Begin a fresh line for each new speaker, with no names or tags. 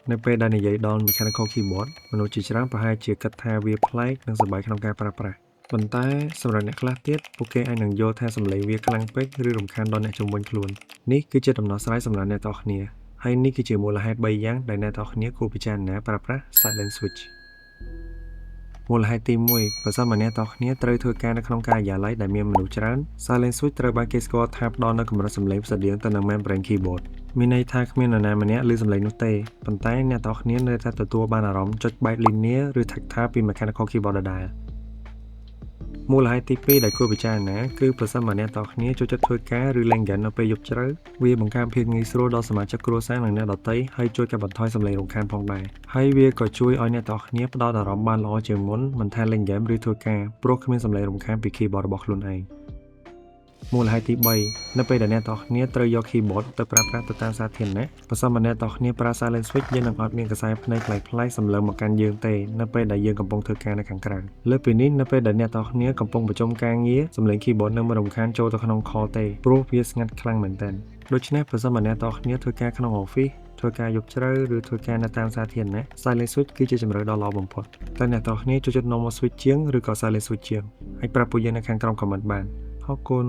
ในពេលដែលនិយាយដល់ mechanical keyboard មនុស្សជាច្រើនប្រហែលជាគិតថាវាប្លែកនិងសប្បាយក្នុងការប្រើប្រាស់ប៉ុន្តែសម្រាប់អ្នកខ្លះទៀតពួកគេអាចនឹងយល់ថាសំឡេងវាខ្លាំងពេកឬរំខានដល់អ្នកជុំវិញខ្លួននេះគឺជាដំណោះស្រាយសម្រាប់អ្នកទាំងអស់គ្នាហើយនេះគឺជាមូលហេតុ3យ៉ាងដែលអ្នកទាំងអស់គ្នាគួរពិចារណាប្រើប្រាស់ silent switch មូលហេតុទី1បើសិនមកអ្នកទាំងអស់គ្នាត្រូវធ្វើការនៅក្នុងការិយាល័យដែលមានមនុស្សច្រើន silent switch ត្រូវបានគេស្គាល់ថាផ្ដល់នូវកម្រិតសំឡេងស្តៀងទៅនឹង membrane keyboard មានន័យថាគ្មាននរណាម្នាក់ឮសំឡេងនោះទេប៉ុន្តែអ្នកទាំងអស់គ្នានៅតែទទួលបានអារម្មណ៍ចុចបែប linear ឬ tactile ពី mechanical keyboard ដដែលមូលហេតុទី2ដែលគួរពិចារណាគឺប្រសិនបើអ្នកទាំងអស់គ្នាចូលចិត្តធ្វើការឬលេងហ្គេមនៅពេលយប់ជ្រៅវាបង្កើនភាពងាយស្រួលដល់សមាជិកគ្រួសារនិងអ្នកដទៃហើយជួយកាត់បន្ថយសំឡេងរំខានផងដែរហើយវាក៏ជួយឲ្យអ្នកទាំងអស់គ្នាផ្ដោតអារម្មណ៍បានល្អជាងមុនមិនថាលេងហ្គេមឬធ្វើការព្រោះគ្មានសំឡេងរំខានពី keyboard របស់ខ្លួនឯងមូលហេតុទី3នៅពេលដែលអ្នកទាំងអស់គ្នាត្រូវយក keyboard ទៅប្រើប្រាស់ទៅតាមសាធារណៈបើសិនបើអ្នកទាំងអស់គ្នាប្រើ silent switch យើងនឹងអត់មានខ្សែភ្នែកប្លែកៗសម្លឹងមកកាន់យើងទេនៅពេលដែលយើងកំពុងធ្វើការនៅខាងក្រៅលើសពីនេះនៅពេលដែលអ្នកទាំងអស់គ្នាកំពុងប្រជុំការងារសំឡេង keyboard នឹងមិនរំខានចូលទៅក្នុង call ទេព្រោះវាស្ងាត់ខ្លាំងមែនទែនដូច្នេះបើសិនបើអ្នកទាំងអស់គ្នាធ្វើការក្នុង office ធ្វើការយប់ជ្រៅឬធ្វើការនៅតាមសាធារណៈ silent switch គឺជាជម្រើសដ៏ល្អបំផុតតែអ្នកទាំងអស់គ្នាចូលចិត្ត normal switch ជាងឬក៏ silent switch ជាងអាចប្រាប់ពួកយើងនៅខាងក្រោម comment បានអរគុណ